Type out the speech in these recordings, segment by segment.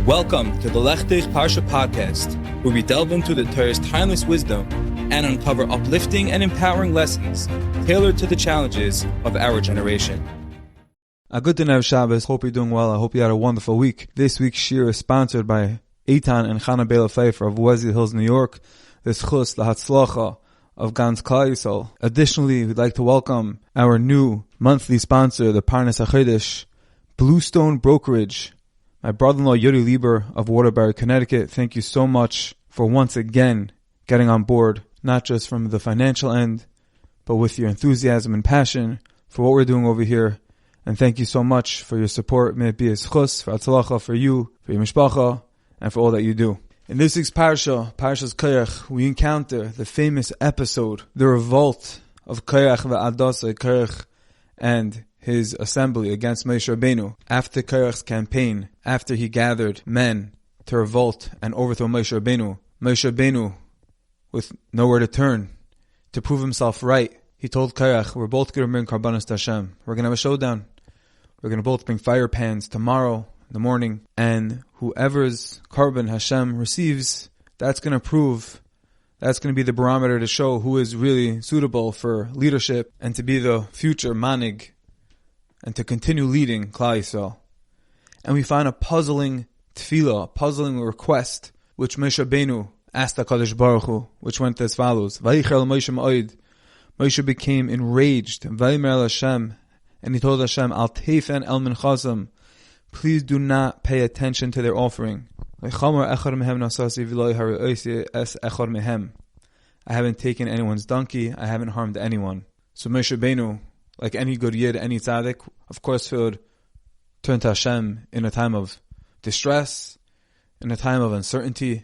Welcome to the Lechtich Parsha podcast, where we delve into the Torah's timeless wisdom and uncover uplifting and empowering lessons tailored to the challenges of our generation. A good dinner of Shabbos. Hope you're doing well. I hope you had a wonderful week. This week's shir is sponsored by Eitan and Chana Bela Pfeiffer of Wesley Hills, New York. The Schus, the Hatzlacha of Gans Klal Yisrael. Additionally, we'd like to welcome our new monthly sponsor, the Parnas Achedesh, Bluestone Brokerage. My brother-in-law, Yuri Lieber of Waterbury, Connecticut, thank you so much for once again getting on board, not just from the financial end, but with your enthusiasm and passion for what we're doing over here. And thank you so much for your support. May it be a schus, for atzalacha, for you, for your mishpacha, and for all that you do. In this week's Parshas Korach, we encounter the famous episode, the revolt of Korach ve'Adasai, Korach and his assembly against Moshe Rabbeinu. After Korach's campaign, after he gathered men to revolt and overthrow Moshe Rabbeinu, with nowhere to turn, to prove himself right, he told Korach, we're both going to bring karbanos to Hashem. We're going to have a showdown. We're going to both bring fire pans tomorrow in the morning, and whoever's carbon Hashem receives, that's going to be the barometer to show who is really suitable for leadership and to be the future manig and to continue leading Klal Yisrael. And we find a puzzling tefillah, a puzzling request, which Moshe Rabbeinu asked HaKadosh Baruch Hu, which went as follows: Vayichel Moshe Ma'od. Moshe became enraged. Vayimer el Hashem, and he told Hashem, Al teifen el minchasam, please do not pay attention to their offering. I haven't taken anyone's donkey. I haven't harmed anyone. So Moshe Rabbeinu, like any good yid, any tzaddik, of course, would turn to Hashem in a time of distress, in a time of uncertainty,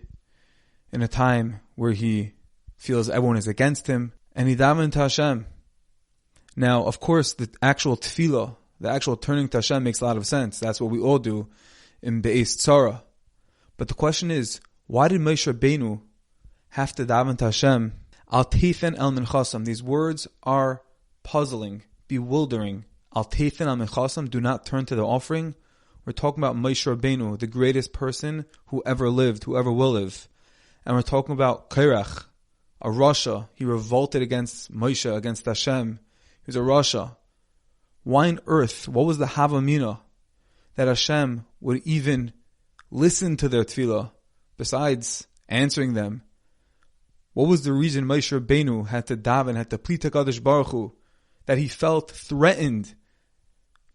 in a time where he feels everyone is against him, and he davened to Hashem. Now, of course, the actual tefillah, the actual turning to Hashem makes a lot of sense. That's what we all do in Be'ez Tzara. But the question is, why did Moshe Rabbeinu have to daven to Hashem? Al teifen el minchasam. These words are puzzling, bewildering. Al teifen el minchasam. Do not turn to the offering. We're talking about Moshe Rabbeinu, the greatest person who ever lived, who ever will live. And we're talking about Korach, a Rasha. He revolted against Moshe, against Hashem. He was a Rasha. Why on earth, what was the Havamina that Hashem would even listen to their tefillah, besides answering them? What was the reason Moshe Rabbeinu had to daven, had to plead to HaKadosh Baruch Hu, that he felt threatened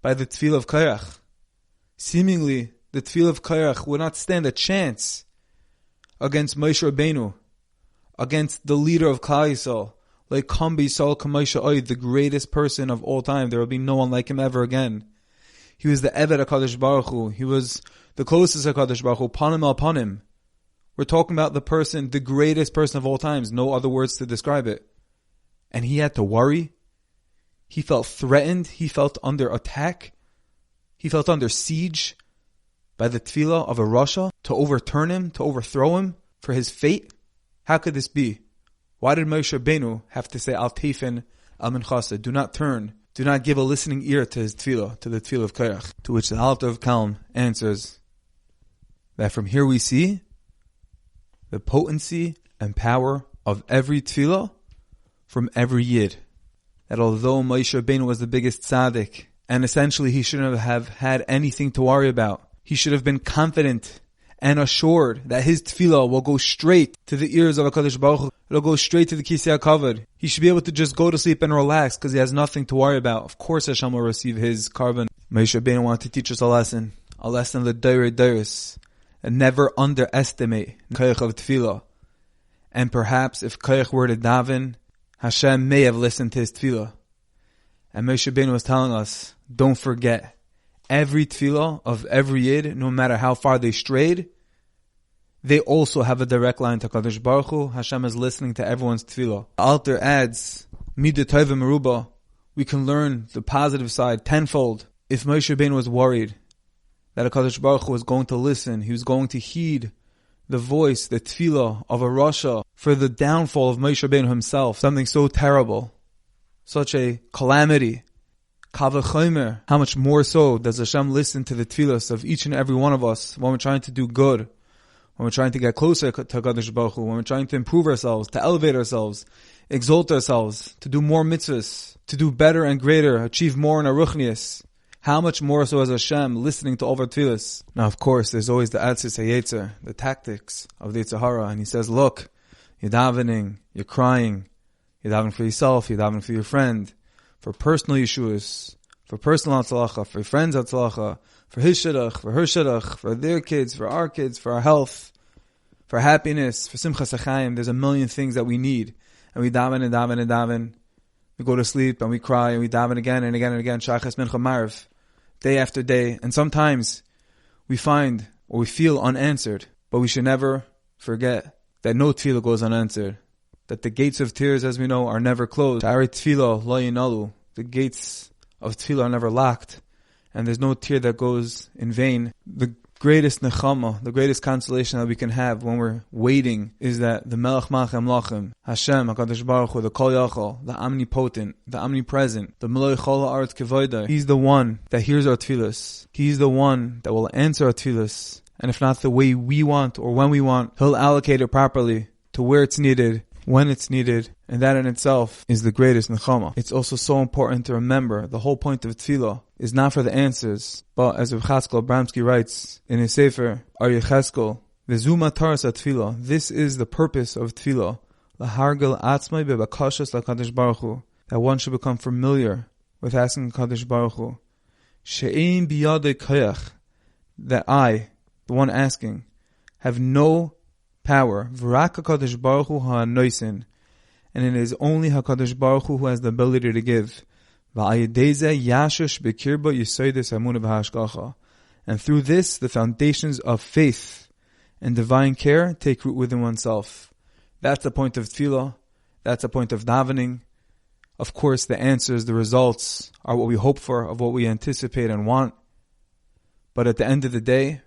by the tefillah of Korach? Seemingly, the tefillah of Korach would not stand a chance against Moshe Rabbeinu, against the leader of Klal Yisrael, like Kambi Yisrael Kamoshe Oid, the greatest person of all time. There will be no one like him ever again. He was the Eved HaKadosh Baruch Hu. He was the closest HaKadosh Baruch Hu, Panim al Panim. We're talking about the person, the greatest person of all times. No other words to describe it. And he had to worry. He felt threatened. He felt under attack. He felt under siege by the tefillah of a Rasha to overturn him, to overthrow him for his fate. How could this be? Why did Moshe Rabbeinu have to say Al teifen al minchasa? Do not turn. Do not give a listening ear to his tefillah, to the tefillah of Korach. To which the Aleph of Kalm answers that from here we see the potency and power of every tefillah from every yid. That although Moshe Rabbeinu was the biggest tzaddik, and essentially he shouldn't have had anything to worry about, he should have been confident and assured that his tefillah will go straight to the ears of HaKadosh Baruch Hu. It'll go straight to the Kisei HaKavod. He should be able to just go to sleep and relax because he has nothing to worry about. Of course Hashem will receive his carbon. Moshe Rabbeinu wanted to teach us a lesson of the Dairei Dairis, and never underestimate Korach of tefillah. And perhaps if Korach were to daven, Hashem may have listened to his tefillah. And Moshe Rabbeinu was telling us, don't forget, every tefillah of every yid, no matter how far they strayed, they also have a direct line to Kadosh Baruch Hu. Hashem is listening to everyone's tefillah. The Alter adds, Midah Tova Meruba, we can learn the positive side tenfold. If Moshe Rabbeinu was worried that HaKadosh Baruch Hu was going to listen, he was going to heed the voice, the tefillah of a Rasha for the downfall of Moshe Rabbeinu himself, something so terrible, such a calamity, Kal v'chomer, how much more so does Hashem listen to the tefillahs of each and every one of us when we're trying to do good, when we're trying to get closer to HaKadosh Baruch Hu, when we're trying to improve ourselves, to elevate ourselves, exalt ourselves, to do more mitzvahs, to do better and greater, achieve more in our ruchnius. How much more so is Hashem listening to all of our tefillahs? Now, of course, there's always the atzis hayetzer, the tactics of the Yetzer Hara, and he says, look, you're davening, you're crying, you're davening for yourself, you're davening for your friend, for personal yeshuas, for personal atzalacha, for your friends atzalacha, for his shidduch, for her shidduch, for their kids, for our health, for happiness, for simchas achayim. There's a million things that we need. And we daven and daven and daven. We go to sleep and we cry and we daven again and again and again. Shachas mincha marv, day after day. And sometimes we find or we feel unanswered. But we should never forget that no tefillah goes unanswered. That the gates of tears, as we know, are never closed. Sha'arei tefillah lo yinalu. The gates of tefillah are never locked. And there's no tear that goes in vain. The greatest nechama, the greatest consolation that we can have when we're waiting is that the Melech Malchei Amlachim, Hashem, HaKadosh Baruch Hu, the Kol Yachol, the Omnipotent, the Omnipresent, the Meloi Chol Ha'aretz Kevodah, He's the one that hears our tefillahs. He's the one that will answer our tefillahs. And if not the way we want or when we want, He'll allocate it properly to where it's needed, when it's needed, and that in itself is the greatest nechama. It's also so important to remember the whole point of tefillah is not for the answers, but as Rav Chaskel Abramsky writes in his sefer Ar Yecheskel, V'zu mataras tefillah. This is the purpose of tefillah, lahargel atzmai bebakashas lakadosh baruch Hu, that one should become familiar with asking Kadosh Baruch Hu, she'ein biyadei koyach, that I, the one asking, have no power, v'rak HaKadosh Baruch Hu ha'anoisin, and it is only HaKadosh Baruch Hu has the ability to give. V'ayedeze yashush b'kirba yisoides hamunah v'hashgacha, and through this the foundations of faith and divine care take root within oneself. That's the point of tefillah. That's the point of davening. Of course, the answers, the results are what we hope for, of what we anticipate and want. But at the end of the day,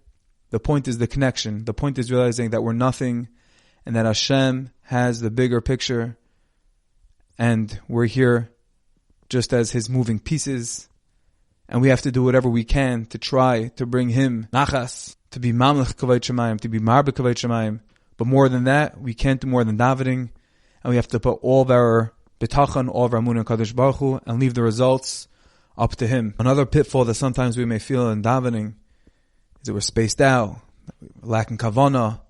the point is the connection. The point is realizing that we're nothing and that Hashem has the bigger picture and we're here just as His moving pieces, and we have to do whatever we can to try to bring Him nachas, to be mamlech kavod shemayim, to be marbe kavod shemayim. But more than that, we can't do more than davening, and we have to put all of our bitachon, all of our emunah in Kadosh Baruch Hu, and leave the results up to Him. Another pitfall that sometimes we may feel in davening is that we're spaced out, lacking kavanah.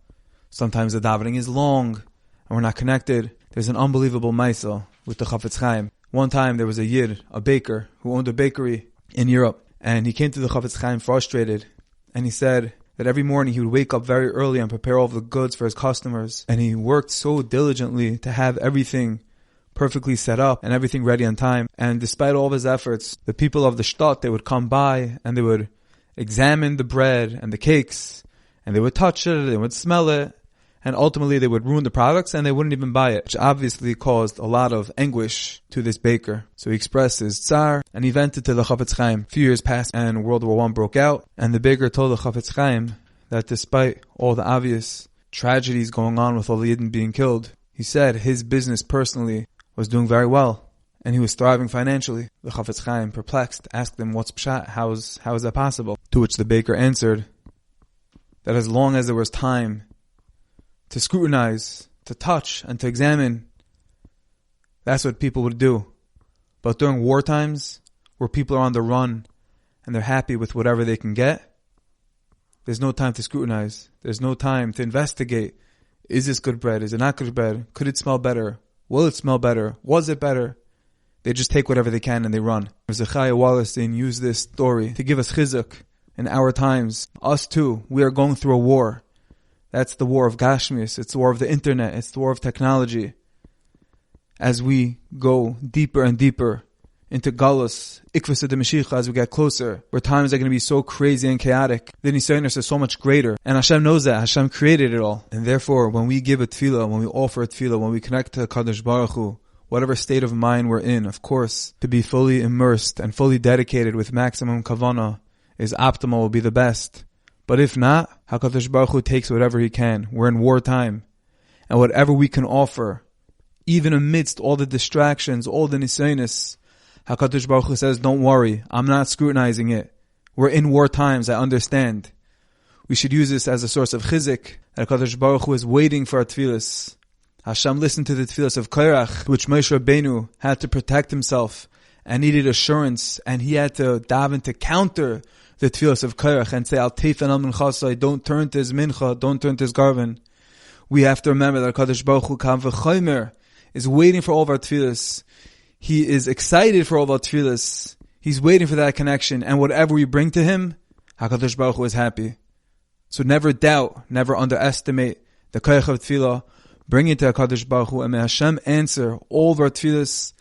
Sometimes the davening is long, and we're not connected. There's an unbelievable maisa with the Chafetz Chaim. One time there was a yid, a baker, who owned a bakery in Europe, and he came to the Chafetz Chaim frustrated, and he said that every morning he would wake up very early and prepare all the goods for his customers, and he worked so diligently to have everything perfectly set up and everything ready on time. And despite all of his efforts, the people of the shtat, they would come by and they would examine the bread and the cakes, and they would touch it, they would smell it, and ultimately they would ruin the products and they wouldn't even buy it, which obviously caused a lot of anguish to this baker. So he expressed his tsar and he vented to the Chafetz Chaim. A few years passed and World War I broke out, and the baker told the Chafetz Chaim that despite all the obvious tragedies going on with all the Yidden being killed, he said his business personally was doing very well and he was thriving financially. The Chafetz Chaim, perplexed, asked him, what's pshat? How is that possible? To which the baker answered that as long as there was time to scrutinize, to touch, and to examine, that's what people would do. But during war times, where people are on the run and they're happy with whatever they can get, there's no time to scrutinize. There's no time to investigate. Is this good bread? Is it not good bread? Could it smell better? Will it smell better? Was it better? They just take whatever they can and they run. Zechariah Wallerstein used this story to give us chizuk in our times. Us too, we are going through a war. That's the war of Gashmius. It's the war of the internet. It's the war of technology. As we go deeper and deeper into Galus, Ikvus de Mashiach, as we get closer, where times are going to be so crazy and chaotic, the Nisayonos is so much greater. And Hashem knows that. Hashem created it all. And therefore, when we give a tefillah, when we offer a tefillah, when we connect to Kadosh Baruch Hu, whatever state of mind we're in, of course, to be fully immersed and fully dedicated with maximum kavanah is optimal, will be the best. But if not, HaKadosh Baruch Hu takes whatever He can. We're in wartime. And whatever we can offer, even amidst all the distractions, all the nisayonos, HaKadosh Baruch Hu says, don't worry, I'm not scrutinizing it. We're in war times, I understand. We should use this as a source of chizik. HaKadosh Baruch Hu is waiting for our tefillahs. Hashem listened to the tefillahs of Korach, which Moshe Rabbeinu had to protect himself and needed assurance, and he had to daven to counter the tefillahs of Korach and say, Al teifen al minchasai, don't turn to his mincha, don't turn to his garvin. We have to remember that HaKadosh Baruch Hu Kam v'chomer is waiting for all of our tefillahs. He is excited for all of our tefillahs. He's waiting for that connection, and whatever we bring to him, HaKadosh Baruch Hu is happy. So never doubt, never underestimate the koach of tefillah. Bring it to HaKadosh Baruch Hu, and may Hashem answer all of our tefillahs,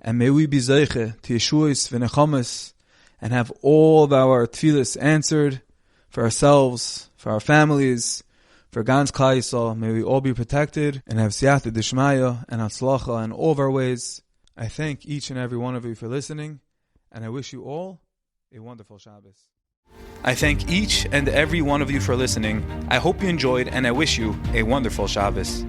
and may we be zeiche to Yeshuas v'nechamas, and have all of our tefillahs answered for ourselves, for our families, for Gans Klal Yisrael. May we all be protected and have siyata d'shmaya and hatzlacha in all of our ways. I thank each and every one of you for listening, and I wish you all a wonderful Shabbos. I thank each and every one of you for listening. I hope you enjoyed, and I wish you a wonderful Shabbos.